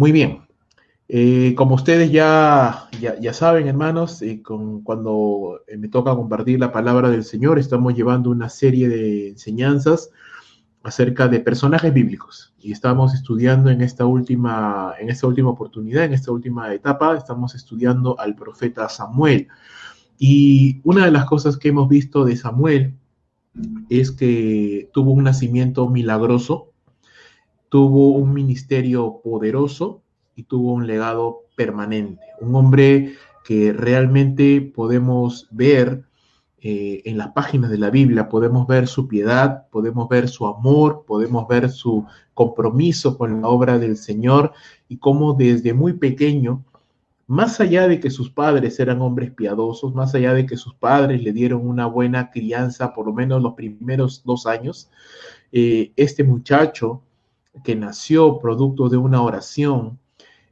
Muy bien. Como ustedes ya saben, hermanos, cuando me toca compartir la palabra del Señor, estamos llevando una serie de enseñanzas acerca de personajes bíblicos. Y estamos estudiando en esta última oportunidad, en esta última etapa, estamos estudiando al profeta Samuel. Y una de las cosas que hemos visto de Samuel es que tuvo un nacimiento milagroso, tuvo un ministerio poderoso y tuvo un legado permanente. Un hombre que realmente podemos ver en las páginas de la Biblia, podemos ver su piedad, podemos ver su amor, podemos ver su compromiso con la obra del Señor y cómo desde muy pequeño, más allá de que sus padres eran hombres piadosos, más allá de que sus padres le dieron una buena crianza, por lo menos los primeros 2 años, este muchacho que nació producto de una oración,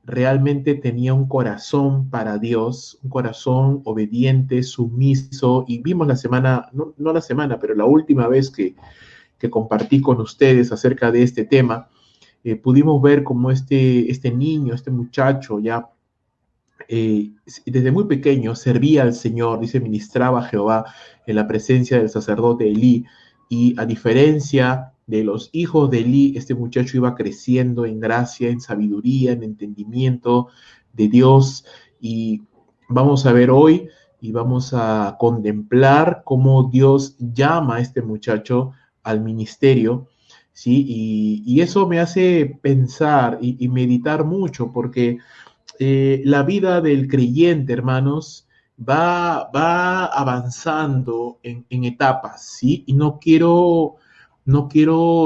realmente tenía un corazón para Dios, un corazón obediente, sumiso, y vimos la semana, no la semana, pero la última vez que compartí con ustedes acerca de este tema, pudimos ver cómo este niño, este muchacho ya desde muy pequeño servía al Señor, dice, ministraba a Jehová en la presencia del sacerdote Elí, y a diferencia de los hijos de Elí, este muchacho iba creciendo en gracia, en sabiduría, en entendimiento de Dios, y vamos a ver hoy y vamos a contemplar cómo Dios llama a este muchacho al ministerio, ¿sí? Y eso me hace pensar y meditar mucho, porque la vida del creyente, hermanos, va avanzando en etapas, ¿sí? Y no quiero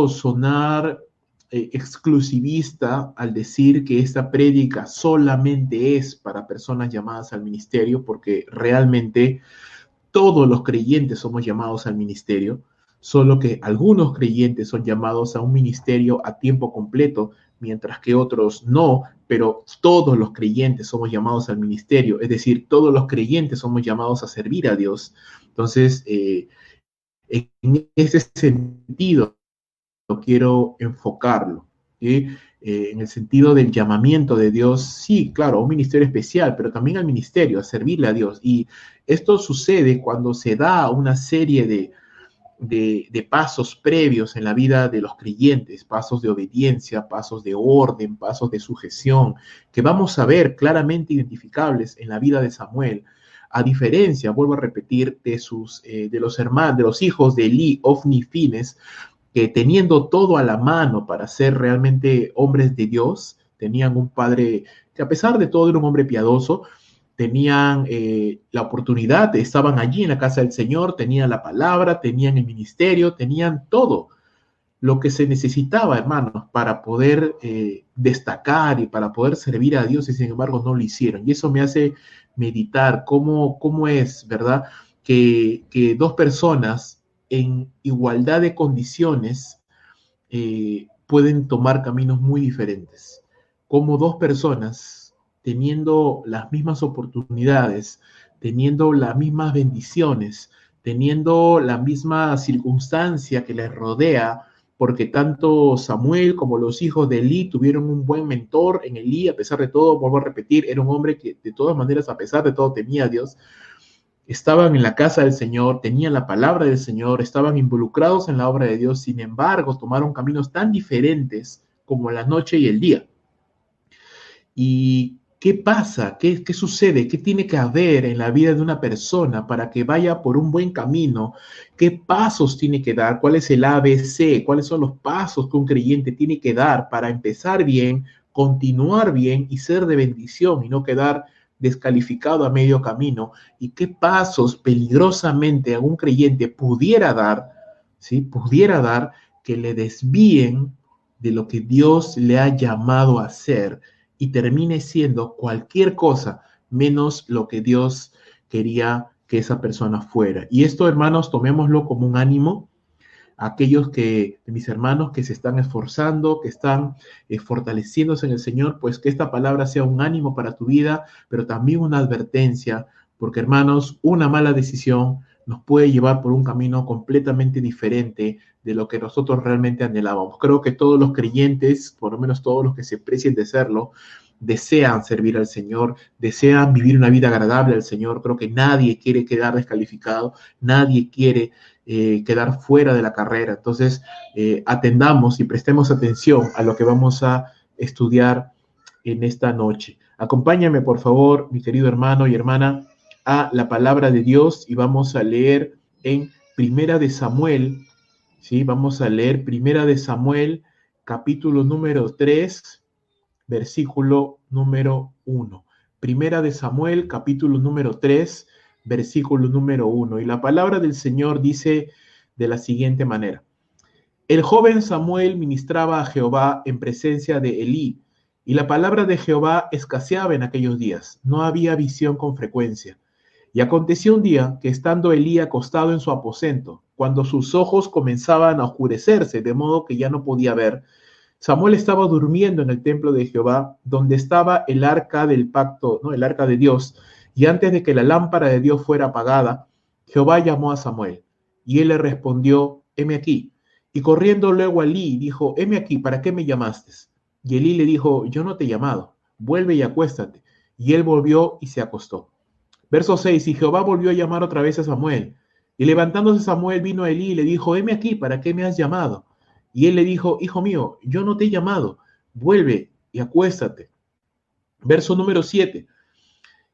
sonar exclusivista al decir que esta prédica solamente es para personas llamadas al ministerio, porque realmente todos los creyentes somos llamados al ministerio, solo que algunos creyentes son llamados a un ministerio a tiempo completo, mientras que otros no, pero todos los creyentes somos llamados al ministerio, es decir, todos los creyentes somos llamados a servir a Dios. Entonces, en ese sentido, quiero enfocarlo, ¿sí? En el sentido del llamamiento de Dios, sí, claro, a un ministerio especial, pero también al ministerio, a servirle a Dios. Y esto sucede cuando se da una serie de pasos previos en la vida de los creyentes, pasos de obediencia, pasos de orden, pasos de sujeción, que vamos a ver claramente identificables en la vida de Samuel. A diferencia, vuelvo a repetir, de los hermanos, de los hijos de Elí, Ofni y Fines, que teniendo todo a la mano para ser realmente hombres de Dios, tenían un padre que a pesar de todo era un hombre piadoso, tenían la oportunidad, estaban allí en la casa del Señor, tenían la palabra, tenían el ministerio, tenían todo lo que se necesitaba, hermanos, para poder destacar y para poder servir a Dios, y sin embargo no lo hicieron. Y eso me hace meditar cómo es, ¿verdad? Que dos personas en igualdad de condiciones pueden tomar caminos muy diferentes. Como dos personas teniendo las mismas oportunidades, teniendo las mismas bendiciones, teniendo la misma circunstancia que les rodea, porque tanto Samuel como los hijos de Elí tuvieron un buen mentor en Elí, a pesar de todo, vuelvo a repetir, era un hombre que de todas maneras, a pesar de todo, temía a Dios, estaban en la casa del Señor, tenían la palabra del Señor, estaban involucrados en la obra de Dios, sin embargo, tomaron caminos tan diferentes como la noche y el día. ¿Y qué pasa? ¿Qué sucede? ¿Qué tiene que haber en la vida de una persona para que vaya por un buen camino? ¿Qué pasos tiene que dar? ¿Cuál es el ABC? ¿Cuáles son los pasos que un creyente tiene que dar para empezar bien, continuar bien y ser de bendición y no quedar descalificado a medio camino? ¿Y qué pasos peligrosamente algún creyente pudiera dar, ¿sí? Pudiera dar que le desvíen de lo que Dios le ha llamado a hacer y termine siendo cualquier cosa menos lo que Dios quería que esa persona fuera? Y esto, hermanos, tomémoslo como un ánimo a aquellos de mis hermanos que se están esforzando, que están fortaleciéndose en el Señor, pues que esta palabra sea un ánimo para tu vida, pero también una advertencia, porque, hermanos, una mala decisión nos puede llevar por un camino completamente diferente de lo que nosotros realmente anhelábamos. Creo que todos los creyentes, por lo menos todos los que se precien de serlo, desean servir al Señor, desean vivir una vida agradable al Señor. Creo que nadie quiere quedar descalificado, nadie quiere quedar fuera de la carrera. Entonces, atendamos y prestemos atención a lo que vamos a estudiar en esta noche. Acompáñame, por favor, mi querido hermano y hermana, a la palabra de Dios y vamos a leer en Primera de Samuel, ¿sí? Vamos a leer Primera de Samuel, capítulo número 3, versículo número 1. Primera de Samuel, capítulo número 3, versículo número 1. Y la palabra del Señor dice de la siguiente manera: el joven Samuel ministraba a Jehová en presencia de Elí, y la palabra de Jehová escaseaba en aquellos días. No había visión con frecuencia. Y aconteció un día que estando Elí acostado en su aposento, cuando sus ojos comenzaban a oscurecerse, de modo que ya no podía ver, Samuel estaba durmiendo en el templo de Jehová, donde estaba el arca del pacto, ¿no? El arca de Dios. Y antes de que la lámpara de Dios fuera apagada, Jehová llamó a Samuel. Y él le respondió: heme aquí. Y corriendo luego a Elí, dijo: heme aquí, ¿para qué me llamaste? Y Elí le dijo: yo no te he llamado, vuelve y acuéstate. Y él volvió y se acostó. Verso 6, y Jehová volvió a llamar otra vez a Samuel. Y levantándose Samuel vino a Elí y le dijo: heme aquí, ¿para qué me has llamado? Y él le dijo: hijo mío, yo no te he llamado, vuelve y acuéstate. Verso número 7,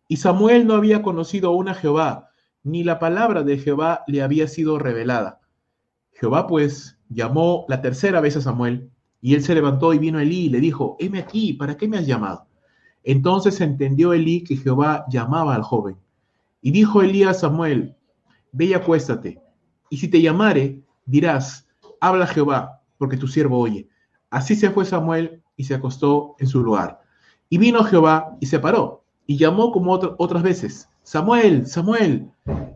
y Samuel no había conocido aún a Jehová, ni la palabra de Jehová le había sido revelada. Jehová pues llamó la tercera vez a Samuel, y él se levantó y vino a Elí y le dijo: heme aquí, ¿para qué me has llamado? Entonces entendió Elí que Jehová llamaba al joven. Y dijo Elí a Samuel: ve y acuéstate, y si te llamare, dirás: habla Jehová, porque tu siervo oye. Así se fue Samuel y se acostó en su lugar. Y vino Jehová y se paró, y llamó como otras veces: Samuel, Samuel.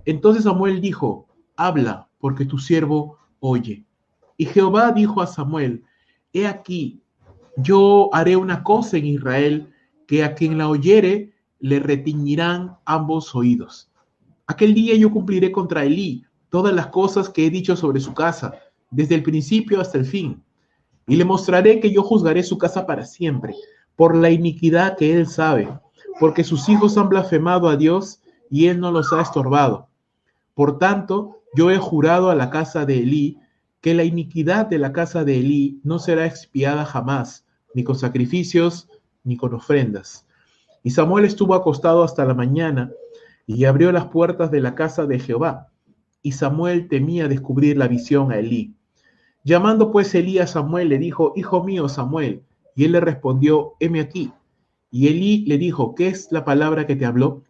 Entonces Samuel dijo: habla, porque tu siervo oye. Y Jehová dijo a Samuel: he aquí, yo haré una cosa en Israel, que a quien la oyere le retiñirán ambos oídos. Aquel día yo cumpliré contra Elí todas las cosas que he dicho sobre su casa, desde el principio hasta el fin. Y le mostraré que yo juzgaré su casa para siempre, por la iniquidad que él sabe, porque sus hijos han blasfemado a Dios y él no los ha estorbado. Por tanto, yo he jurado a la casa de Elí que la iniquidad de la casa de Elí no será expiada jamás, ni con sacrificios, ni con ofrendas. Y Samuel estuvo acostado hasta la mañana, y abrió las puertas de la casa de Jehová. Y Samuel temía descubrir la visión a Elí. Llamando pues Elí a Samuel, le dijo: hijo mío Samuel. Y él le respondió: heme aquí. Y Elí le dijo: ¿qué es la palabra que te habló?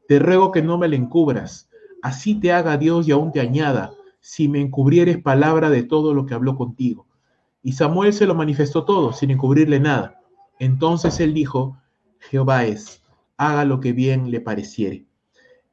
Te ruego que no me la encubras. Así te haga Dios y aún te añada, si me encubrieres palabra de todo lo que habló contigo. Y Samuel se lo manifestó todo, sin encubrirle nada. Entonces él dijo: Jehová es, haga lo que bien le pareciere.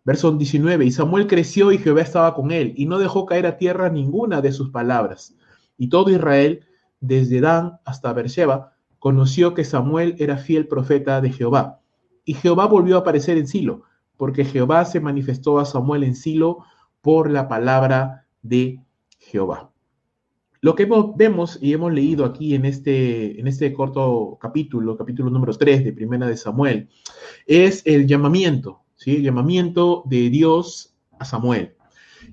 Verso 19, y Samuel creció y Jehová estaba con él, y no dejó caer a tierra ninguna de sus palabras. Y todo Israel, desde Dan hasta Beersheba, conoció que Samuel era fiel profeta de Jehová. Y Jehová volvió a aparecer en Silo, porque Jehová se manifestó a Samuel en Silo por la palabra de Jehová. Lo que vemos y hemos leído aquí en este corto capítulo, capítulo número 3 de Primera de Samuel, es el llamamiento, ¿sí? El llamamiento de Dios a Samuel.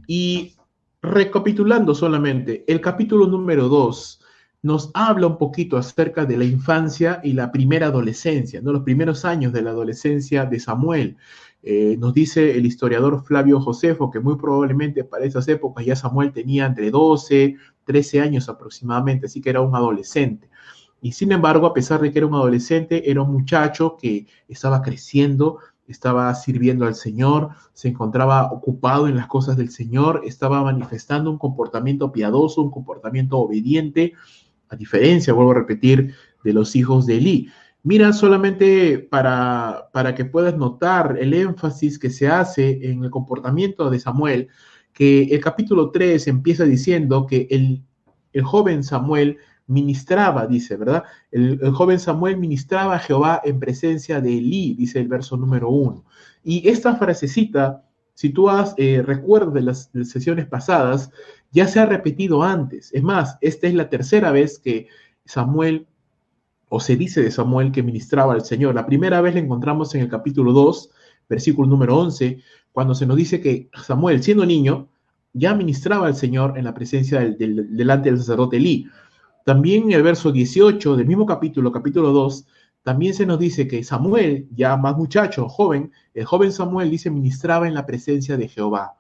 Y recapitulando solamente, el capítulo número 2 nos habla un poquito acerca de la infancia y la primera adolescencia, ¿no? Los primeros años de la adolescencia de Samuel. Nos dice el historiador Flavio Josefo que muy probablemente para esas épocas ya Samuel tenía entre 12, 13 años aproximadamente, así que era un adolescente. Y sin embargo, a pesar de que era un adolescente, era un muchacho que estaba creciendo, estaba sirviendo al Señor, se encontraba ocupado en las cosas del Señor, estaba manifestando un comportamiento piadoso, un comportamiento obediente, a diferencia, vuelvo a repetir, de los hijos de Elí. Mira, solamente para que puedas notar el énfasis que se hace en el comportamiento de Samuel, que el capítulo 3 empieza diciendo que el joven Samuel ministraba, dice, ¿verdad? El joven Samuel ministraba a Jehová en presencia de Elí, dice el verso número 1. Y esta frasecita Si tú recuerdas de las sesiones pasadas, ya se ha repetido antes. Es más, esta es la tercera vez que Samuel, o se dice de Samuel, que ministraba al Señor. La primera vez la encontramos en el capítulo 2, versículo número 11, cuando se nos dice que Samuel, siendo niño, ya ministraba al Señor en la presencia delante del sacerdote Elí. También en el verso 18 del mismo capítulo, capítulo 2, también se nos dice que Samuel, ya más muchacho, joven, el joven Samuel, dice, ministraba en la presencia de Jehová.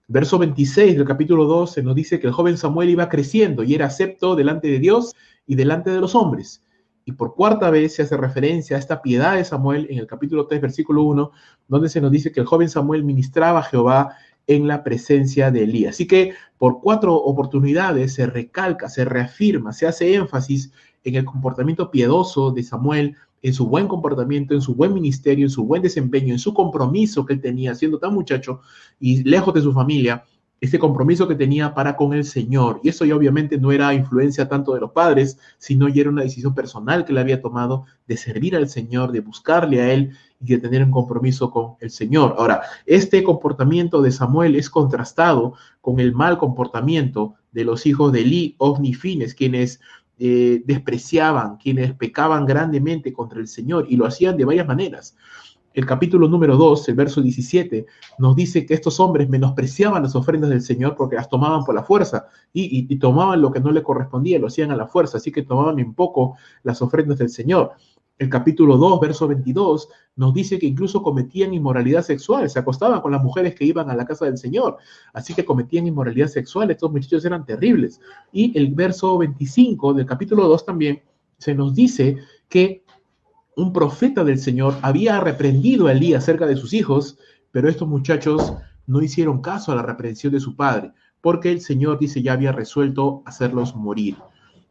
Verso 26 del capítulo 2 se nos dice que el joven Samuel iba creciendo y era acepto delante de Dios y delante de los hombres. Y por cuarta vez se hace referencia a esta piedad de Samuel en el capítulo 3, versículo 1, donde se nos dice que el joven Samuel ministraba a Jehová en la presencia de Elí. Así que por 4 oportunidades se recalca, se reafirma, se hace énfasis en el comportamiento piadoso de Samuel, en su buen comportamiento, en su buen ministerio, en su buen desempeño, en su compromiso que él tenía siendo tan muchacho y lejos de su familia, este compromiso que tenía para con el Señor. Y eso ya obviamente no era influencia tanto de los padres, sino ya era una decisión personal que él había tomado de servir al Señor, de buscarle a él y de tener un compromiso con el Señor. Ahora, este comportamiento de Samuel es contrastado con el mal comportamiento de los hijos de Elí, Ofni y Fines, quienes despreciaban, quienes pecaban grandemente contra el Señor y lo hacían de varias maneras. El capítulo número 2, el verso 17, nos dice que estos hombres menospreciaban las ofrendas del Señor porque las tomaban por la fuerza y tomaban lo que no le correspondía, lo hacían a la fuerza, así que tomaban en poco las ofrendas del Señor. El capítulo 2, verso 22, nos dice que incluso cometían inmoralidad sexual, se acostaban con las mujeres que iban a la casa del Señor, así que cometían inmoralidad sexual, estos muchachos eran terribles. Y el verso 25 del capítulo 2 también se nos dice que un profeta del Señor había reprendido a Elí acerca de sus hijos, pero estos muchachos no hicieron caso a la reprensión de su padre, porque el Señor, dice, ya había resuelto hacerlos morir.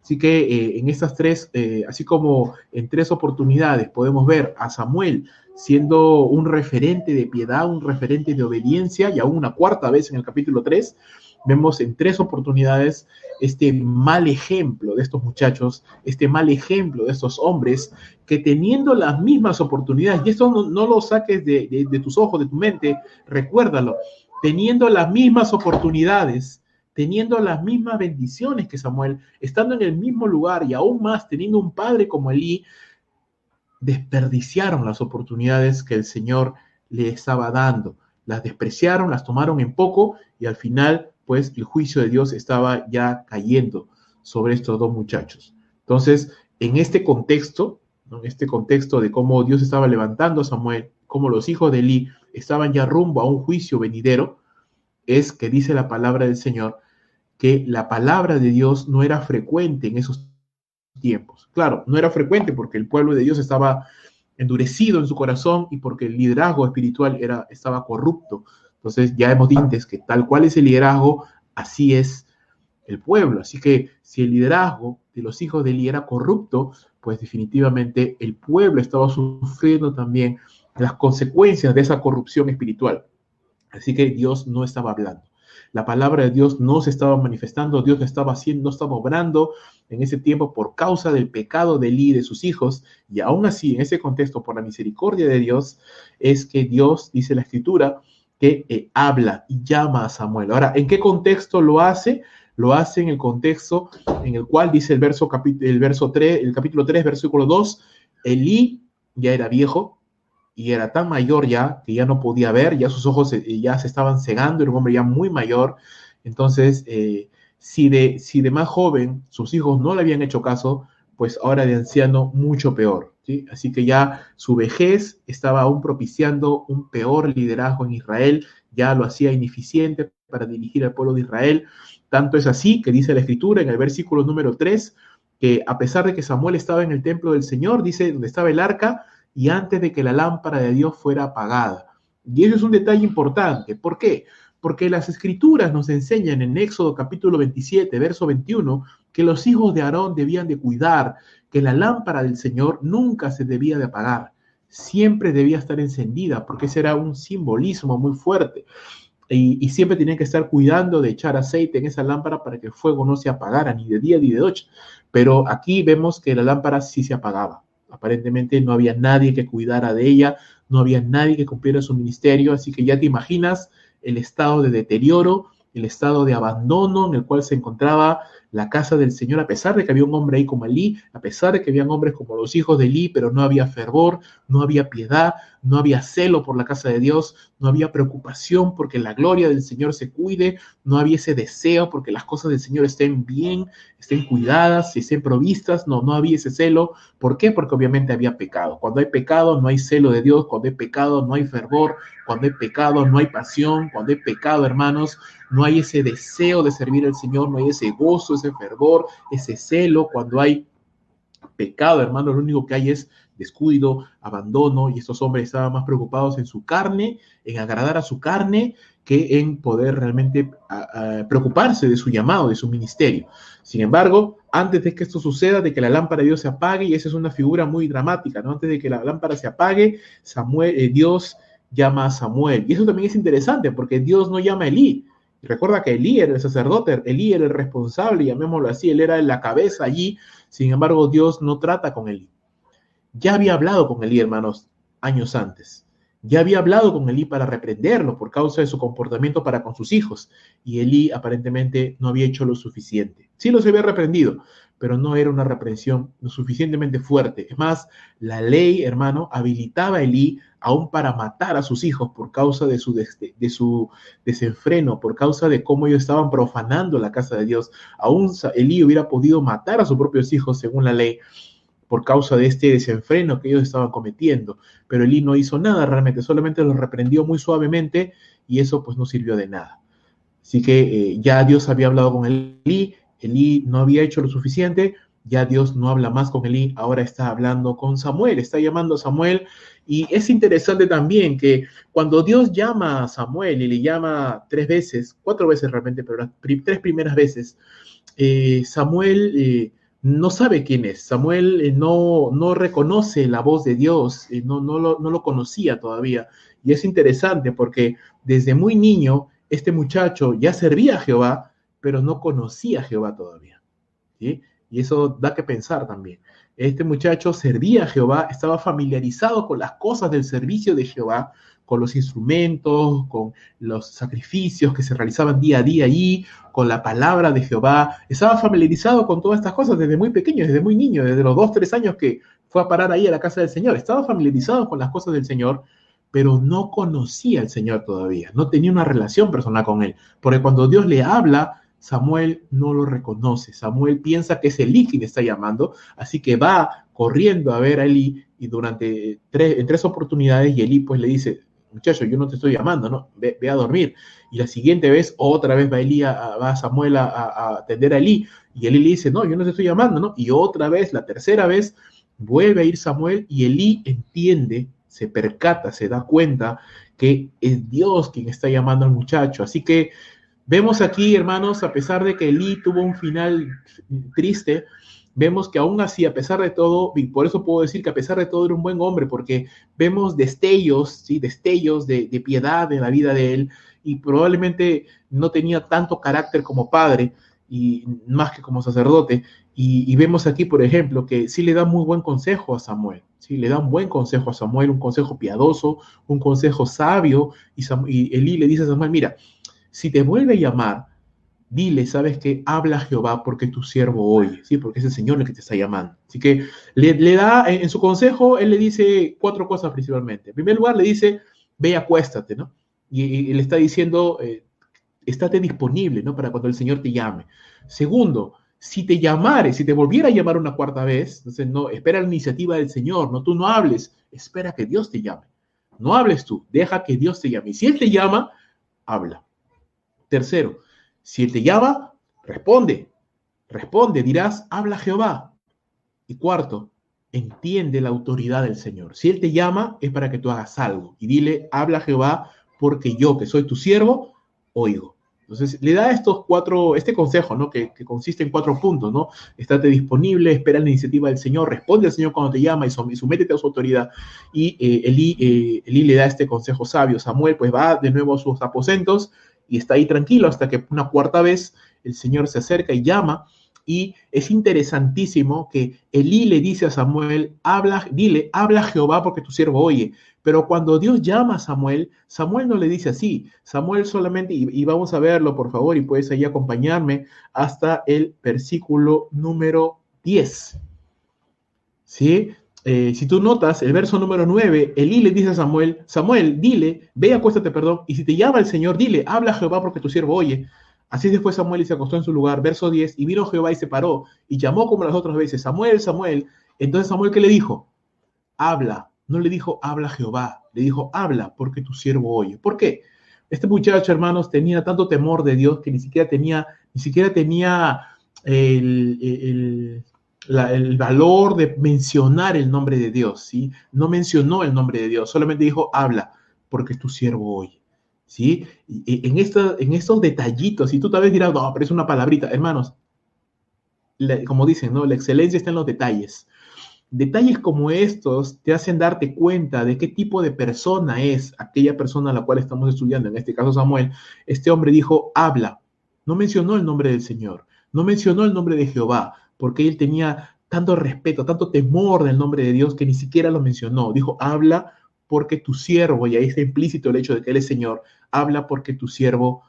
Así que en estas tres, así como en 3 oportunidades podemos ver a Samuel siendo un referente de piedad, un referente de obediencia, y aún una cuarta vez en el capítulo 3, vemos en 3 oportunidades este mal ejemplo de estos muchachos, este mal ejemplo de estos hombres que teniendo las mismas oportunidades, y esto no lo saques de tus ojos, de tu mente, recuérdalo, teniendo las mismas oportunidades, teniendo las mismas bendiciones que Samuel, estando en el mismo lugar y aún más teniendo un padre como Elí, desperdiciaron las oportunidades que el Señor le estaba dando. Las despreciaron, las tomaron en poco y al final, pues, el juicio de Dios estaba ya cayendo sobre estos 2 muchachos. Entonces, en este contexto, ¿no? En este contexto de cómo Dios estaba levantando a Samuel, cómo los hijos de Elí estaban ya rumbo a un juicio venidero, es que dice la palabra del Señor que la palabra de Dios no era frecuente en esos tiempos. Claro, no era frecuente porque el pueblo de Dios estaba endurecido en su corazón y porque el liderazgo espiritual estaba corrupto. Entonces ya hemos dicho antes que tal cual es el liderazgo, así es el pueblo. Así que si el liderazgo de los hijos de Elí era corrupto, pues definitivamente el pueblo estaba sufriendo también las consecuencias de esa corrupción espiritual. Así que Dios no estaba hablando. La palabra de Dios no se estaba manifestando, Dios no estaba haciendo, no estaba obrando en ese tiempo por causa del pecado de Elí y de sus hijos, y aún así, en ese contexto, por la misericordia de Dios, es que Dios, dice la Escritura, que habla y llama a Samuel. Ahora, ¿en qué contexto lo hace? Lo hace en el contexto en el cual dice el capítulo 3, versículo 2, Elí ya era viejo, y era tan mayor ya que ya no podía ver, ya sus ojos ya se estaban cegando, era un hombre ya muy mayor. Entonces, si de más joven sus hijos no le habían hecho caso, pues ahora de anciano mucho peor, ¿sí? Así que ya su vejez estaba aún propiciando un peor liderazgo en Israel, ya lo hacía ineficiente para dirigir al pueblo de Israel. Tanto es así que dice la Escritura en el versículo número 3, que a pesar de que Samuel estaba en el templo del Señor, dice, donde estaba el arca, y antes de que la lámpara de Dios fuera apagada. Y eso es un detalle importante. ¿Por qué? Porque las Escrituras nos enseñan en Éxodo capítulo 27, verso 21, que los hijos de Aarón debían de cuidar que la lámpara del Señor nunca se debía de apagar, siempre debía estar encendida, porque ese era un simbolismo muy fuerte. Y siempre tenían que estar cuidando de echar aceite en esa lámpara para que el fuego no se apagara, ni de día ni de noche. Pero aquí vemos que la lámpara sí se apagaba. Aparentemente no había nadie que cuidara de ella, no había nadie que cumpliera su ministerio, así que ya te imaginas el estado de deterioro, el estado de abandono en el cual se encontraba la casa del Señor, a pesar de que había un hombre ahí como Elí, a pesar de que habían hombres como los hijos de Elí, pero no había fervor, no había piedad, no había celo por la casa de Dios, no había preocupación porque la gloria del Señor se cuide, no había ese deseo porque las cosas del Señor estén bien, estén cuidadas, estén provistas, no había ese celo. ¿Por qué? Porque obviamente había pecado. Cuando hay pecado no hay celo de Dios, cuando hay pecado no hay fervor, cuando hay pecado no hay pasión, cuando hay pecado, hermanos, no hay ese deseo de servir al Señor, no hay ese gozo, ese fervor, ese celo. Cuando hay pecado, hermano, lo único que hay es descuido, abandono, y estos hombres estaban más preocupados en su carne, en agradar a su carne, que en poder realmente preocuparse de su llamado, de su ministerio. Sin embargo, antes de que esto suceda, de que la lámpara de Dios se apague, y esa es una figura muy dramática, ¿no? Antes de que la lámpara se apague, Dios llama a Samuel. Y eso también es interesante, porque Dios no llama a Elí. Recuerda que Elí era el sacerdote, Elí era el responsable, llamémoslo así, él era la cabeza allí. Sin embargo, Dios no trata con Elí. Ya había hablado con Elí, hermanos, años antes. Ya había hablado con Elí para reprenderlo por causa de su comportamiento para con sus hijos. Y Elí aparentemente no había hecho lo suficiente. Sí los había reprendido, pero no era una reprensión lo suficientemente fuerte. Es más, la ley, hermano, habilitaba a Elí aún para matar a sus hijos por causa de su desenfreno, por causa de cómo ellos estaban profanando la casa de Dios. Aún Elí hubiera podido matar a sus propios hijos según la ley, por causa de este desenfreno que ellos estaban cometiendo. Pero Elí no hizo nada realmente, solamente los reprendió muy suavemente y eso pues no sirvió de nada. Así que ya Dios había hablado con Elí, Elí no había hecho lo suficiente, ya Dios no habla más con Elí, ahora está hablando con Samuel, está llamando a Samuel. Y es interesante también que cuando Dios llama a Samuel y le llama 3 veces, 4 veces realmente, pero las 3 primeras veces, Samuel no sabe quién es. Samuel no reconoce la voz de Dios, no lo conocía todavía. Y es interesante porque desde muy niño este muchacho ya servía a Jehová, pero no conocía a Jehová todavía, ¿sí? Y eso da que pensar también. Este muchacho servía a Jehová, estaba familiarizado con las cosas del servicio de Jehová, con los instrumentos, con los sacrificios que se realizaban día a día allí, con la palabra de Jehová. Estaba familiarizado con todas estas cosas desde muy pequeño, desde muy niño, desde los 2, 3 años que fue a parar ahí a la casa del Señor. Estaba familiarizado con las cosas del Señor, pero no conocía al Señor todavía, no tenía una relación personal con Él. Porque cuando Dios le habla, Samuel no lo reconoce. Samuel piensa que es Elí quien está llamando, así que va corriendo a ver a Elí y en 3 oportunidades, y Elí pues le dice: muchacho, yo no te estoy llamando, ¿no? Ve a dormir. Y la siguiente vez, otra vez va Samuel a atender a Elí, y Elí le dice: no, yo no te estoy llamando, ¿no? Y otra vez, la tercera vez, vuelve a ir Samuel, y Elí entiende, se percata, se da cuenta que es Dios quien está llamando al muchacho. Así que vemos aquí, hermanos, a pesar de que Elí tuvo un final triste, vemos que aún así, a pesar de todo, y por eso puedo decir que a pesar de todo era un buen hombre, porque vemos destellos, ¿sí? Destellos de piedad en la vida de él, y probablemente no tenía tanto carácter como padre, y más que como sacerdote. Y vemos aquí, por ejemplo, que sí le da muy buen consejo a Samuel, ¿sí? Le da un buen consejo a Samuel, un consejo piadoso, un consejo sabio, y Elí le dice a Samuel: mira, si te vuelve a llamar, dile, ¿sabes qué? Habla Jehová porque tu siervo oye, ¿sí? Porque es el Señor el que te está llamando. Así que le da, en su consejo, él le dice 4 cosas principalmente. En primer lugar, le dice: ve y acuéstate, ¿no? Y le está diciendo, estate disponible, ¿no? Para cuando el Señor te llame. Segundo, si te volviera a llamar una 4ª vez, entonces no, espera la iniciativa del Señor, no, tú no hables, espera que Dios te llame. No hables tú, deja que Dios te llame. Y si Él te llama, habla. Tercero, si Él te llama, responde, dirás: habla Jehová. Y cuarto, entiende la autoridad del Señor. Si Él te llama, es para que tú hagas algo. Y dile: habla Jehová, porque yo, que soy tu siervo, oigo. Entonces, le da este consejo, ¿no? Que consiste en 4 puntos, ¿no? Estate disponible, espera la iniciativa del Señor, responde al Señor cuando te llama y sométete a su autoridad. Y Elí le da este consejo sabio. Samuel, pues, va de nuevo a sus aposentos y está ahí tranquilo hasta que una 4ª vez el Señor se acerca y llama Y es interesantísimo que Elí le dice a Samuel, habla Jehová porque tu siervo oye. Pero cuando Dios llama a Samuel, Samuel no le dice así. Samuel solamente, y vamos a verlo por favor, y puedes ahí acompañarme hasta el versículo número 10. ¿Sí? Si tú notas, el verso número 9, Elí le dice a Samuel, Samuel, dile, ve, acuéstate, perdón, y si te llama el Señor, dile, habla Jehová porque tu siervo oye. Así después Samuel y se acostó en su lugar, verso 10, y vino Jehová y se paró, y llamó como las otras veces, Samuel, Samuel. Entonces Samuel, ¿qué le dijo? Habla. No le dijo, habla Jehová, le dijo, habla porque tu siervo oye. ¿Por qué? Este muchacho, hermanos, tenía tanto temor de Dios que ni siquiera tenía el valor de mencionar el nombre de Dios, ¿sí? No mencionó el nombre de Dios, solamente dijo, habla, porque tu siervo oye, ¿sí? En estos detallitos, y tú tal vez dirás, no, pero es una palabrita, hermanos, como dicen, ¿no? La excelencia está en los detalles. Detalles como estos te hacen darte cuenta de qué tipo de persona es aquella persona a la cual estamos estudiando, en este caso Samuel. Este hombre dijo, habla, no mencionó el nombre del Señor, no mencionó el nombre de Jehová, porque él tenía tanto respeto, tanto temor del nombre de Dios que ni siquiera lo mencionó. Dijo, habla porque tu siervo, y ahí está implícito el hecho de que él es Señor, habla porque tu siervo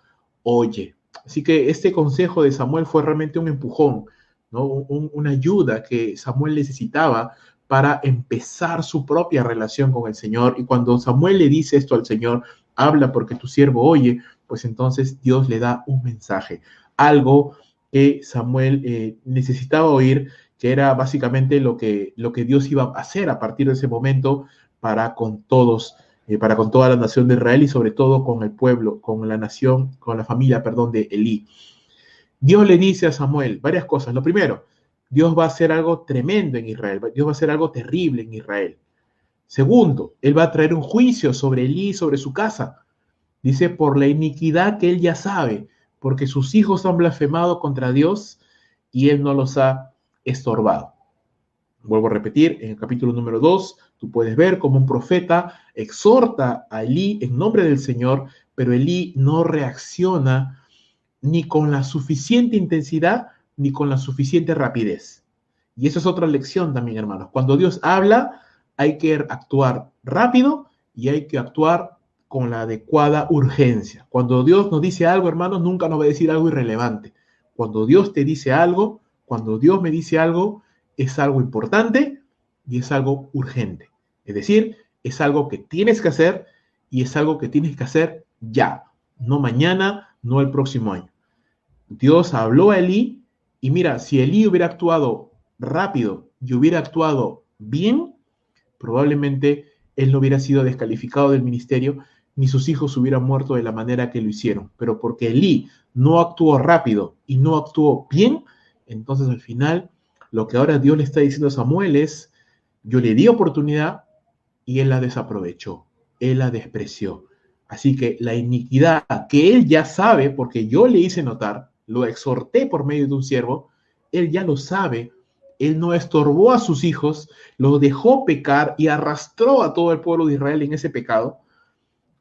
oye. Así que este consejo de Samuel fue realmente un empujón, ¿no? Una ayuda que Samuel necesitaba para empezar su propia relación con el Señor. Y cuando Samuel le dice esto al Señor, habla porque tu siervo oye, pues entonces Dios le da un mensaje, algo que Samuel necesitaba oír, que era básicamente lo que Dios iba a hacer a partir de ese momento para con todos, para con toda la nación de Israel y sobre todo con el pueblo, con la nación, con la familia, perdón, de Elí. Dios le dice a Samuel varias cosas. Lo primero, Dios va a hacer algo tremendo en Israel, Dios va a hacer algo terrible en Israel. Segundo, Él va a traer un juicio sobre Elí y sobre su casa. Dice, por la iniquidad que Él ya sabe, porque sus hijos han blasfemado contra Dios y Él no los ha estorbado. Vuelvo a repetir, en el capítulo número 2, tú puedes ver cómo un profeta exhorta a Elí en nombre del Señor, pero Elí no reacciona ni con la suficiente intensidad, ni con la suficiente rapidez. Y eso es otra lección también, hermanos. Cuando Dios habla, hay que actuar rápido y hay que actuar con la adecuada urgencia. Cuando Dios nos dice algo, hermanos, nunca nos va a decir algo irrelevante. Cuando Dios te dice algo, cuando Dios me dice algo, es algo importante y es algo urgente. Es decir, es algo que tienes que hacer y es algo que tienes que hacer ya, no mañana, no el próximo año. Dios habló a Elí y mira, si Elí hubiera actuado rápido y hubiera actuado bien, probablemente él no hubiera sido descalificado del ministerio ni sus hijos hubieran muerto de la manera que lo hicieron. Pero porque Elí no actuó rápido y no actuó bien, entonces al final lo que ahora Dios le está diciendo a Samuel es, yo le di oportunidad y él la desaprovechó, él la despreció. Así que la iniquidad que él ya sabe, porque yo le hice notar, lo exhorté por medio de un siervo, él ya lo sabe, él no estorbó a sus hijos, los dejó pecar y arrastró a todo el pueblo de Israel en ese pecado.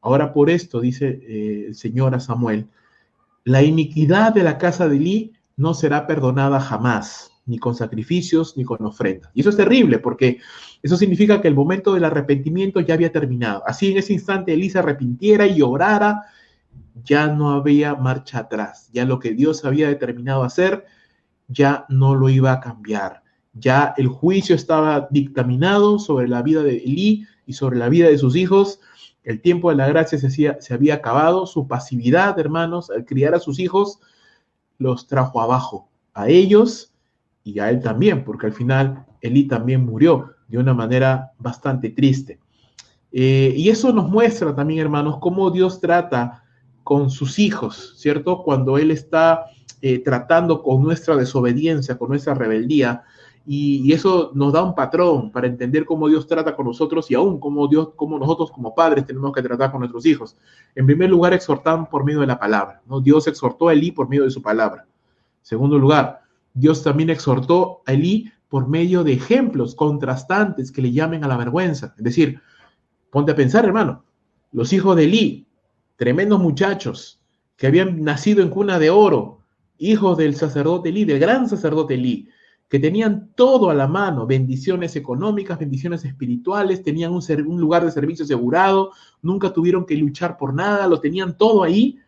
Ahora por esto, dice el Señor a Samuel, la iniquidad de la casa de Elí no será perdonada jamás, ni con sacrificios, ni con ofrendas. Y eso es terrible, porque eso significa que el momento del arrepentimiento ya había terminado. Así en ese instante Elí se arrepintiera y orara, ya no había marcha atrás. Ya lo que Dios había determinado hacer, ya no lo iba a cambiar. Ya el juicio estaba dictaminado sobre la vida de Elí y sobre la vida de sus hijos. El tiempo de la gracia se había acabado. Su pasividad, hermanos, al criar a sus hijos, los trajo abajo. A ellos y a él también, porque al final Elí también murió de una manera bastante triste. Y eso nos muestra también, hermanos, cómo Dios trata con sus hijos, ¿cierto? Cuando Él está tratando con nuestra desobediencia, con nuestra rebeldía, y eso nos da un patrón para entender cómo Dios trata con nosotros y aún cómo nosotros como padres tenemos que tratar con nuestros hijos. En primer lugar, exhortamos por medio de la palabra, ¿no? Dios exhortó a Elí por medio de su palabra. En segundo lugar, Dios también exhortó a Elí por medio de ejemplos contrastantes que le llamen a la vergüenza. Es decir, ponte a pensar, hermano, los hijos de Elí, tremendos muchachos que habían nacido en cuna de oro, hijos del sacerdote Elí, del gran sacerdote Elí, que tenían todo a la mano, bendiciones económicas, bendiciones espirituales, tenían un lugar de servicio asegurado, nunca tuvieron que luchar por nada, lo tenían todo ahí,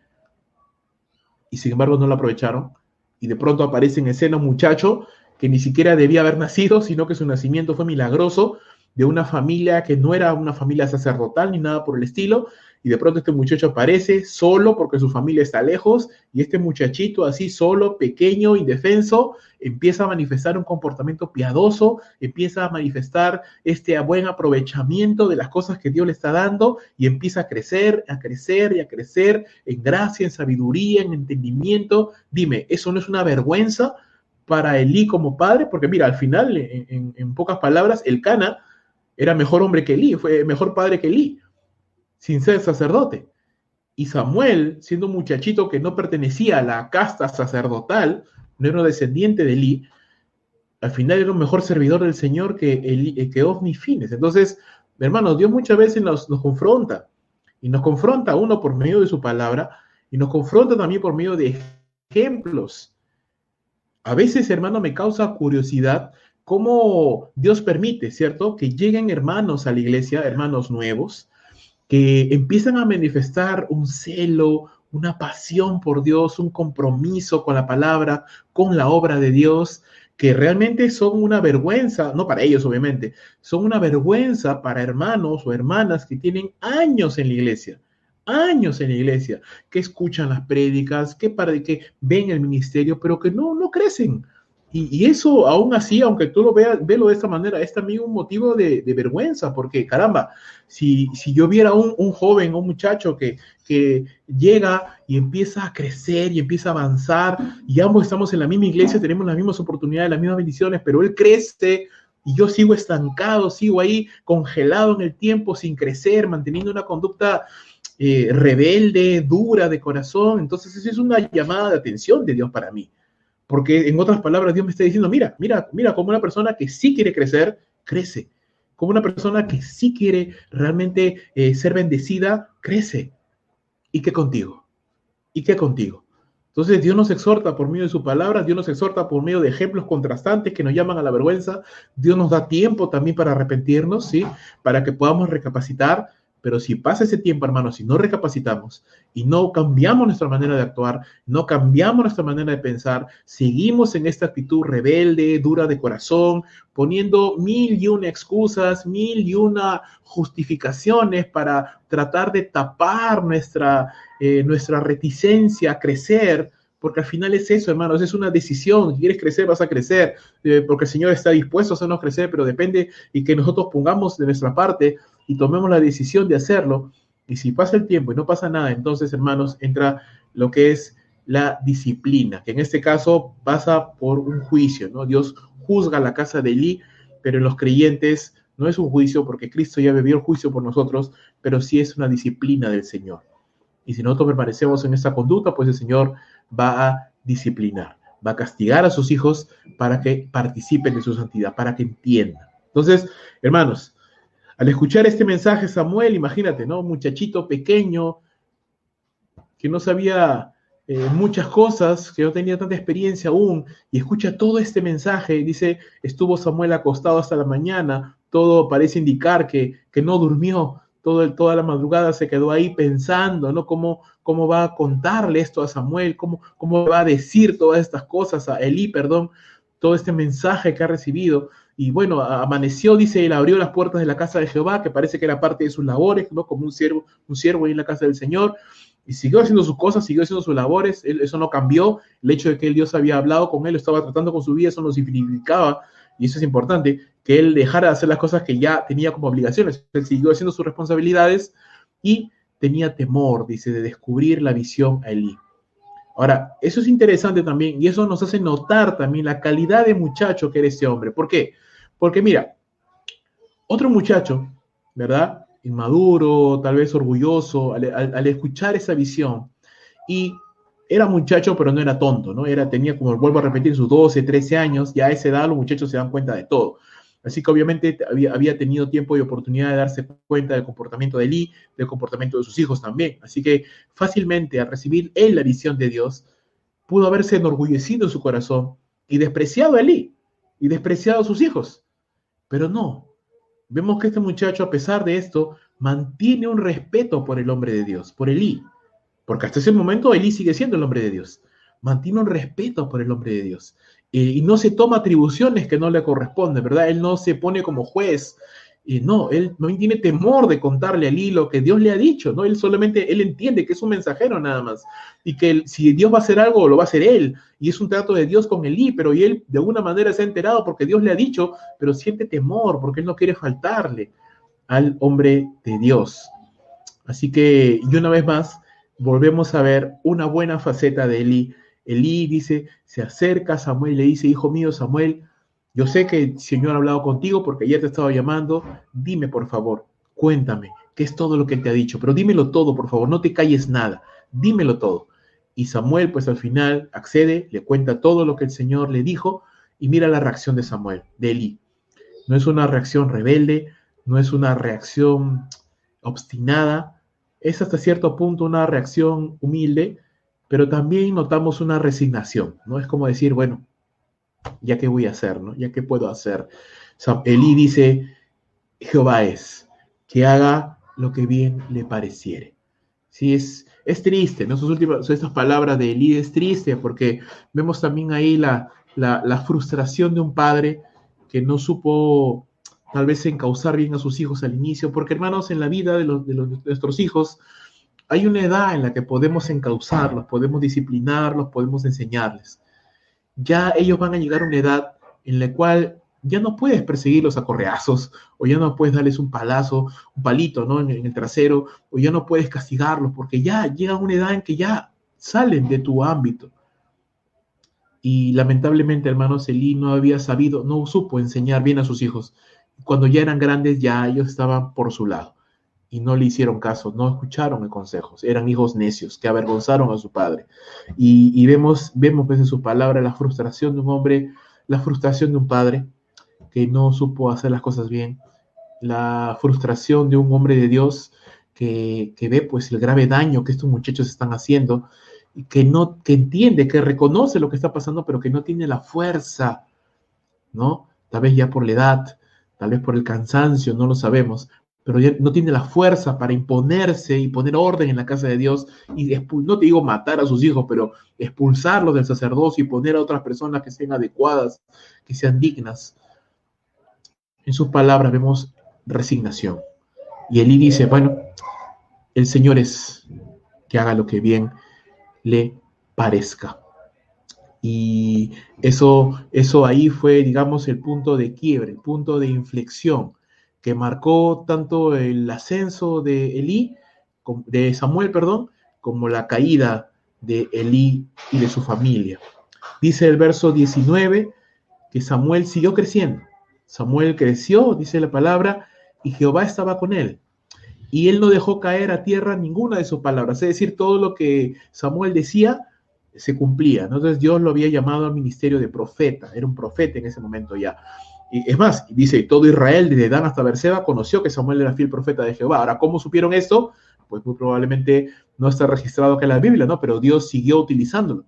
y sin embargo no lo aprovecharon. Y de pronto aparece en escena un muchacho que ni siquiera debía haber nacido, sino que su nacimiento fue milagroso, de una familia que no era una familia sacerdotal ni nada por el estilo, y de pronto este muchacho aparece solo porque su familia está lejos, y este muchachito así solo, pequeño, indefenso, empieza a manifestar un comportamiento piadoso, empieza a manifestar este buen aprovechamiento de las cosas que Dios le está dando, y empieza a crecer, a crecer y a crecer en gracia, en sabiduría, en entendimiento. Dime, ¿eso no es una vergüenza para Elí como padre? Porque mira, al final, en pocas palabras, el Cana era mejor hombre que Elí, fue mejor padre que Elí, sin ser sacerdote. Y Samuel, siendo un muchachito que no pertenecía a la casta sacerdotal, no era un descendiente de Elí, al final era un mejor servidor del Señor que Ofni y Fines. Entonces, hermanos, Dios muchas veces nos confronta, y nos confronta a uno por medio de su palabra, y nos confronta también por medio de ejemplos. A veces, hermano, me causa curiosidad cómo Dios permite, ¿cierto?, que lleguen hermanos a la iglesia, hermanos nuevos, que empiezan a manifestar un celo, una pasión por Dios, un compromiso con la palabra, con la obra de Dios, que realmente son una vergüenza, no para ellos obviamente, son una vergüenza para hermanos o hermanas que tienen años en la iglesia, que escuchan las prédicas, que ven el ministerio, pero que no crecen. Y eso, aún así, aunque tú lo veas, velo de esta manera, es también un motivo de vergüenza, porque caramba, si yo viera un joven, un muchacho que llega y empieza a crecer y empieza a avanzar, y ambos estamos en la misma iglesia, tenemos las mismas oportunidades, las mismas bendiciones, pero él crece y yo sigo estancado, sigo ahí congelado en el tiempo, sin crecer, manteniendo una conducta rebelde, dura de corazón, entonces eso es una llamada de atención de Dios para mí. Porque en otras palabras, Dios me está diciendo, mira, como una persona que sí quiere crecer, crece. Como una persona que sí quiere realmente ser bendecida, crece. ¿Y qué contigo? ¿Y qué contigo? Entonces Dios nos exhorta por medio de su palabra, Dios nos exhorta por medio de ejemplos contrastantes que nos llaman a la vergüenza, Dios nos da tiempo también para arrepentirnos, ¿sí? Para que podamos recapacitar, pero si pasa ese tiempo, hermanos, si no recapacitamos y no cambiamos nuestra manera de actuar, no cambiamos nuestra manera de pensar, seguimos en esta actitud rebelde, dura de corazón, poniendo mil y una excusas, mil y una justificaciones para tratar de tapar nuestra reticencia a crecer, porque al final es eso, hermanos, es una decisión. Si quieres crecer, vas a crecer, porque el Señor está dispuesto a hacernos crecer, pero depende y que nosotros pongamos de nuestra parte y tomemos la decisión de hacerlo. Y si pasa el tiempo y no pasa nada, entonces, hermanos, entra lo que es la disciplina, que en este caso pasa por un juicio, ¿no? Dios juzga la casa de Elí, pero en los creyentes no es un juicio porque Cristo ya bebió el juicio por nosotros, pero sí es una disciplina del Señor. Y si nosotros permanecemos en esta conducta, pues el Señor va a disciplinar, va a castigar a sus hijos para que participen de su santidad, para que entiendan. Entonces, hermanos, al escuchar este mensaje, Samuel, imagínate, ¿no? Un muchachito pequeño que no sabía muchas cosas, que no tenía tanta experiencia aún, y escucha todo este mensaje y dice, estuvo Samuel acostado hasta la mañana, todo parece indicar que no durmió, toda la madrugada se quedó ahí pensando, ¿no? ¿Cómo va a contarle esto a Samuel? ¿Cómo va a decir todas estas cosas a Elí, perdón, todo este mensaje que ha recibido? Y bueno, amaneció, dice, él abrió las puertas de la casa de Jehová, que parece que era parte de sus labores, ¿no? Como un siervo ahí en la casa del Señor, y siguió haciendo sus cosas, siguió haciendo sus labores, eso no cambió, el hecho de que el Dios había hablado con él, lo estaba tratando con su vida, eso no significaba, y eso es importante, que él dejara de hacer las cosas que ya tenía como obligaciones, él siguió haciendo sus responsabilidades y tenía temor, dice, de descubrir la visión a Elí. Ahora, eso es interesante también, y eso nos hace notar también la calidad de muchacho que era este hombre. ¿Por qué? Porque mira, otro muchacho, ¿verdad? Inmaduro, tal vez orgulloso, al escuchar esa visión, y era muchacho, pero no era tonto, ¿no? Tenía, como vuelvo a repetir, sus 12, 13 años, ya a esa edad los muchachos se dan cuenta de todo. Así que obviamente había tenido tiempo y oportunidad de darse cuenta del comportamiento de Elí, del comportamiento de sus hijos también. Así que fácilmente al recibir él la visión de Dios, pudo haberse enorgullecido en su corazón y despreciado a Elí y despreciado a sus hijos. Pero no, vemos que este muchacho, a pesar de esto, mantiene un respeto por el hombre de Dios, por Elí, porque hasta ese momento Elí sigue siendo el hombre de Dios. Mantiene un respeto por el hombre de Dios. Y no se toma atribuciones que no le corresponden, ¿verdad? Él no se pone como juez. No, él no tiene temor de contarle a Elí lo que Dios le ha dicho, ¿no? Él entiende que es un mensajero nada más. Y que si Dios va a hacer algo, lo va a hacer él. Y es un trato de Dios con Elí, pero él de alguna manera se ha enterado porque Dios le ha dicho, pero siente temor porque él no quiere faltarle al hombre de Dios. Así que, y una vez más, volvemos a ver una buena faceta de Elí. Elí dice, se acerca a Samuel y le dice, hijo mío Samuel, yo sé que el Señor ha hablado contigo porque ayer te estaba llamando, dime por favor, cuéntame, qué es todo lo que te ha dicho, pero dímelo todo por favor, no te calles nada, dímelo todo. Y Samuel pues al final accede, le cuenta todo lo que el Señor le dijo y mira la reacción de Samuel, de Elí. No es una reacción rebelde, no es una reacción obstinada, es hasta cierto punto una reacción humilde, pero también notamos una resignación, ¿no? Es como decir, bueno, ¿ya qué voy a hacer, no? ¿Ya qué puedo hacer? Elí dice, Jehová es, que haga lo que bien le pareciere. Sí, es triste, ¿no? Estas palabras de Elí es triste porque vemos también ahí la frustración de un padre que no supo tal vez encauzar bien a sus hijos al inicio, porque hermanos, en la vida de nuestros hijos hay una edad en la que podemos encauzarlos, podemos disciplinarlos, podemos enseñarles. Ya ellos van a llegar a una edad en la cual ya no puedes perseguirlos a correazos, o ya no puedes darles un palazo, un palito, ¿no? En el trasero, o ya no puedes castigarlos, porque ya llega una edad en que ya salen de tu ámbito. Y lamentablemente, hermanos, Elí no supo enseñar bien a sus hijos. Cuando ya eran grandes, ya ellos estaban por su lado. Y no le hicieron caso, no escucharon el consejo. Eran hijos necios que avergonzaron a su padre. Y vemos pues en su palabra la frustración de un hombre, la frustración de un padre que no supo hacer las cosas bien, la frustración de un hombre de Dios que ve pues el grave daño que estos muchachos están haciendo y que entiende, que reconoce lo que está pasando, pero que no tiene la fuerza, ¿no? Tal vez ya por la edad, tal vez por el cansancio, no lo sabemos, pero ya no tiene la fuerza para imponerse y poner orden en la casa de Dios y no te digo matar a sus hijos, pero expulsarlos del sacerdocio y poner a otras personas que sean adecuadas, que sean dignas. En sus palabras vemos resignación. Y Elí dice, bueno, el Señor es, que haga lo que bien le parezca. Y eso ahí fue, digamos, el punto de quiebre, el punto de inflexión que marcó tanto el ascenso de Samuel, perdón, como la caída de Elí y de su familia. Dice el verso 19 que Samuel siguió creciendo. Samuel creció, dice la palabra, y Jehová estaba con él. Y él no dejó caer a tierra ninguna de sus palabras. Es decir, todo lo que Samuel decía se cumplía. Entonces Dios lo había llamado al ministerio de profeta. Era un profeta en ese momento ya. Y es más, dice, todo Israel, desde Dan hasta Berseba, conoció que Samuel era fiel profeta de Jehová. Ahora, ¿cómo supieron esto? Pues muy probablemente no está registrado acá en la Biblia, ¿no? Pero Dios siguió utilizándolo.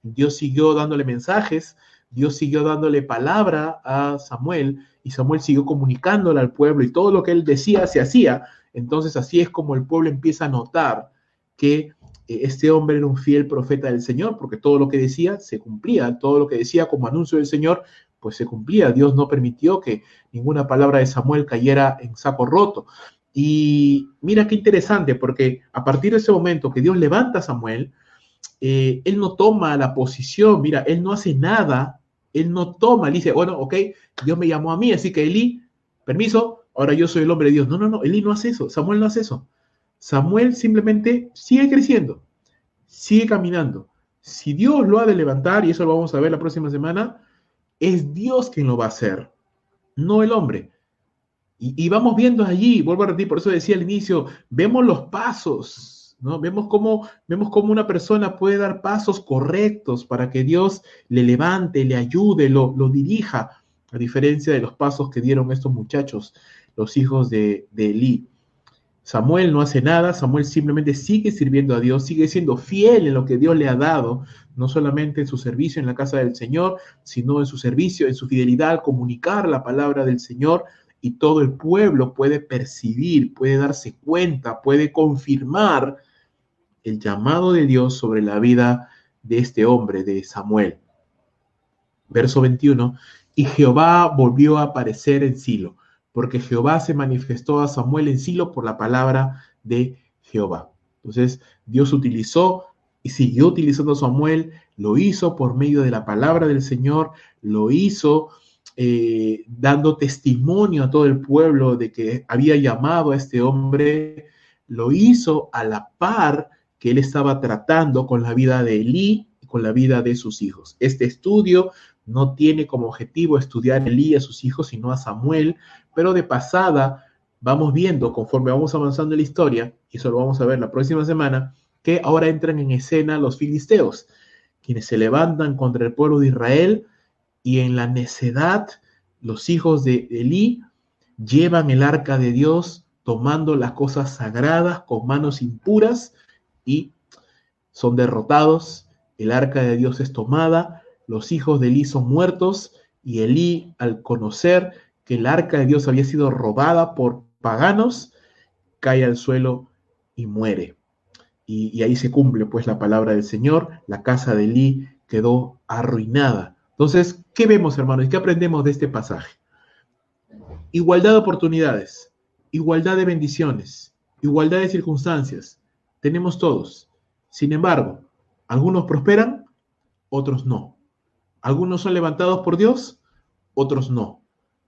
Dios siguió dándole mensajes, Dios siguió dándole palabra a Samuel y Samuel siguió comunicándole al pueblo y todo lo que él decía se hacía. Entonces así es como el pueblo empieza a notar que este hombre era un fiel profeta del Señor, porque todo lo que decía se cumplía, todo lo que decía como anuncio del Señor, pues se cumplía. Dios no permitió que ninguna palabra de Samuel cayera en saco roto. Y mira qué interesante, porque a partir de ese momento que Dios levanta a Samuel, él no toma la posición, mira, él no hace nada, él no toma, él dice, bueno, ok, Dios me llamó a mí, así que Elí, permiso, ahora yo soy el hombre de Dios. No, no, no, Elí no hace eso, Samuel no hace eso. Samuel simplemente sigue creciendo, sigue caminando. Si Dios lo ha de levantar, y eso lo vamos a ver la próxima semana, es Dios quien lo va a hacer, no el hombre. Y vamos viendo allí, vuelvo a repetir, por eso decía al inicio, vemos los pasos, ¿no? Vemos cómo una persona puede dar pasos correctos para que Dios le levante, le ayude, lo dirija, a diferencia de los pasos que dieron estos muchachos, los hijos de Elí. Samuel no hace nada, Samuel simplemente sigue sirviendo a Dios, sigue siendo fiel en lo que Dios le ha dado, no solamente en su servicio en la casa del Señor, sino en su servicio, en su fidelidad al comunicar la palabra del Señor, y todo el pueblo puede percibir, puede darse cuenta, puede confirmar el llamado de Dios sobre la vida de este hombre, de Samuel. Verso 21, y Jehová volvió a aparecer en Silo, porque Jehová se manifestó a Samuel en Silo por la palabra de Jehová. Entonces, Dios utilizó y siguió utilizando a Samuel, lo hizo por medio de la palabra del Señor, lo hizo dando testimonio a todo el pueblo de que había llamado a este hombre, lo hizo a la par que él estaba tratando con la vida de Elí y con la vida de sus hijos. Este estudio no tiene como objetivo estudiar a Elí y a sus hijos, sino a Samuel, pero de pasada vamos viendo, conforme vamos avanzando en la historia, y eso lo vamos a ver la próxima semana, que ahora entran en escena los filisteos, quienes se levantan contra el pueblo de Israel, y en la necedad los hijos de Elí llevan el arca de Dios tomando las cosas sagradas con manos impuras y son derrotados, el arca de Dios es tomada, los hijos de Elí son muertos y Elí, al conocer que el arca de Dios había sido robada por paganos, cae al suelo y muere. Y ahí se cumple pues la palabra del Señor, la casa de Elí quedó arruinada. Entonces, ¿qué vemos, hermanos? ¿Y qué aprendemos de este pasaje? Igualdad de oportunidades, igualdad de bendiciones, igualdad de circunstancias. Tenemos todos. Sin embargo, algunos prosperan, otros no. Algunos son levantados por Dios, otros no.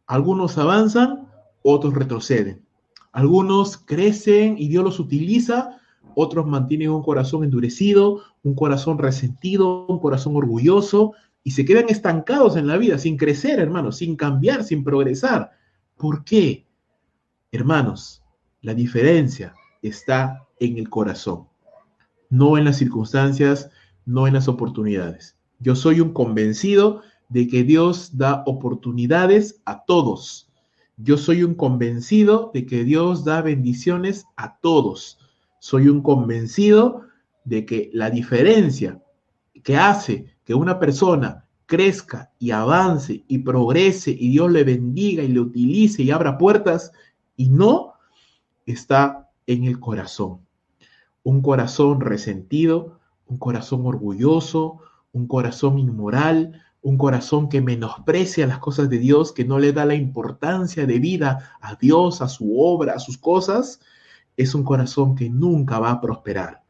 Algunos avanzan, otros retroceden. Algunos crecen y Dios los utiliza, otros mantienen un corazón endurecido, un corazón resentido, un corazón orgulloso y se quedan estancados en la vida, sin crecer, hermanos, sin cambiar, sin progresar. ¿Por qué? Hermanos, la diferencia está en el corazón, no en las circunstancias, no en las oportunidades. Yo soy un convencido de que Dios da oportunidades a todos. Yo soy un convencido de que Dios da bendiciones a todos. Soy un convencido de que la diferencia que hace que una persona crezca y avance y progrese y Dios le bendiga y le utilice y abra puertas y no está en el corazón. Un corazón resentido, un corazón orgulloso, un corazón inmoral, un corazón que menosprecia las cosas de Dios, que no le da la importancia de vida a Dios, a su obra, a sus cosas, es un corazón que nunca va a prosperar.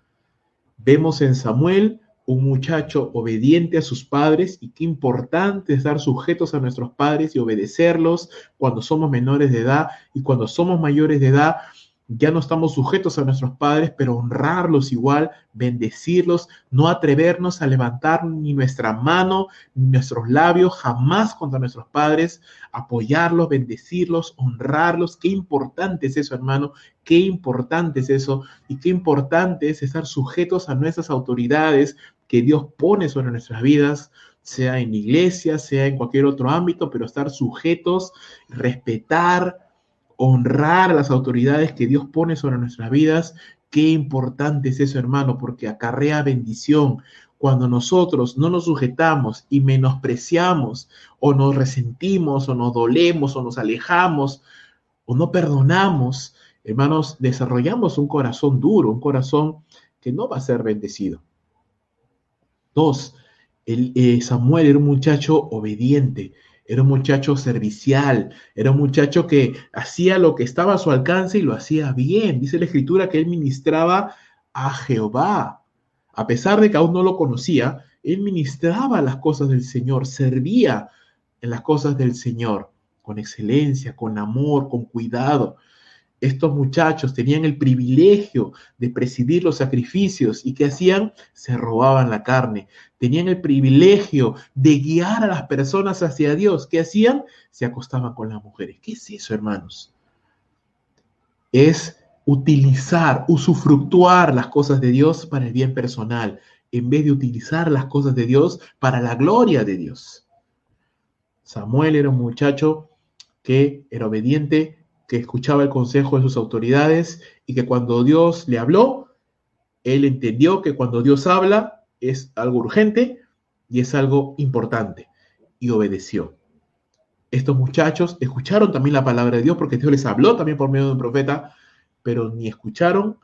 Vemos en Samuel un muchacho obediente a sus padres, y qué importante es estar sujetos a nuestros padres y obedecerlos cuando somos menores de edad, y cuando somos mayores de edad ya no estamos sujetos a nuestros padres, pero honrarlos igual, bendecirlos, no atrevernos a levantar ni nuestra mano, ni nuestros labios jamás contra nuestros padres, apoyarlos, bendecirlos, honrarlos. Qué importante es eso, hermano, qué importante es eso, y qué importante es estar sujetos a nuestras autoridades que Dios pone sobre nuestras vidas, sea en iglesia, sea en cualquier otro ámbito, pero estar sujetos, respetar, honrar a las autoridades que Dios pone sobre nuestras vidas. Qué importante es eso, hermano, porque acarrea bendición. Cuando nosotros no nos sujetamos y menospreciamos, o nos resentimos, o nos dolemos, o nos alejamos, o no perdonamos, hermanos, desarrollamos un corazón duro, un corazón que no va a ser bendecido. 2, Samuel era un muchacho obediente, era un muchacho servicial, era un muchacho que hacía lo que estaba a su alcance y lo hacía bien. Dice la Escritura que él ministraba a Jehová. A pesar de que aún no lo conocía, él ministraba las cosas del Señor, servía en las cosas del Señor, con excelencia, con amor, con cuidado. Estos muchachos tenían el privilegio de presidir los sacrificios, y ¿qué hacían? Se robaban la carne. Tenían el privilegio de guiar a las personas hacia Dios. ¿Qué hacían? Se acostaban con las mujeres. ¿Qué es eso, hermanos? Es utilizar, usufructuar las cosas de Dios para el bien personal, en vez de utilizar las cosas de Dios para la gloria de Dios. Samuel era un muchacho que era obediente, que escuchaba el consejo de sus autoridades y que cuando Dios le habló, él entendió que cuando Dios habla es algo urgente y es algo importante y obedeció. Estos muchachos escucharon también la palabra de Dios porque Dios les habló también por medio de un profeta, pero ni escucharon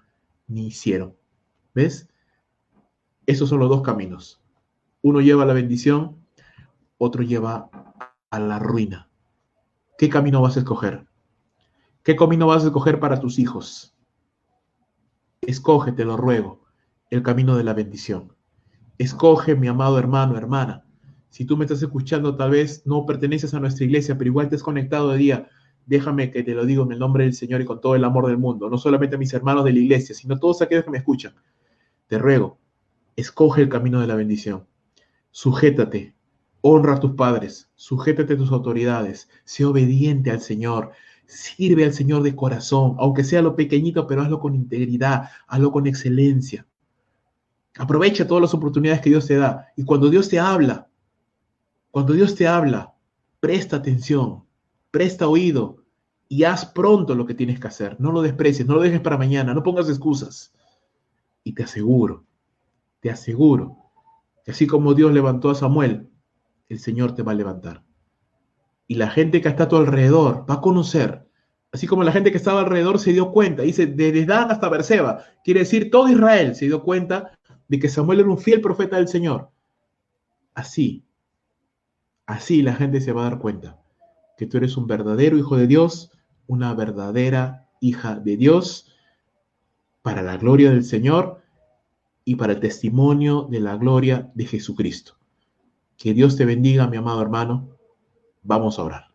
ni hicieron. ¿Ves? Esos son los dos caminos. Uno lleva a la bendición, otro lleva a la ruina. ¿Qué camino vas a escoger? ¿Qué camino vas a escoger para tus hijos? Escoge, te lo ruego, el camino de la bendición. Escoge, mi amado hermano, hermana. Si tú me estás escuchando, tal vez no perteneces a nuestra iglesia, pero igual te has conectado de día. Déjame que te lo digo en el nombre del Señor y con todo el amor del mundo. No solamente a mis hermanos de la iglesia, sino a todos aquellos que me escuchan. Te ruego, escoge el camino de la bendición. Sujétate, honra a tus padres, sujétate a tus autoridades, sé obediente al Señor, sirve al Señor de corazón, aunque sea lo pequeñito, pero hazlo con integridad, hazlo con excelencia. Aprovecha todas las oportunidades que Dios te da. Y cuando Dios te habla, presta atención, presta oído y haz pronto lo que tienes que hacer. No lo desprecies, no lo dejes para mañana, no pongas excusas. Y te aseguro, que así como Dios levantó a Samuel, el Señor te va a levantar. Y la gente que está a tu alrededor va a conocer, así como la gente que estaba alrededor se dio cuenta, dice, desde Dan hasta Berseba, quiere decir todo Israel se dio cuenta de que Samuel era un fiel profeta del Señor. Así la gente se va a dar cuenta que tú eres un verdadero hijo de Dios, una verdadera hija de Dios, para la gloria del Señor y para el testimonio de la gloria de Jesucristo. Que Dios te bendiga, mi amado hermano. Vamos a orar.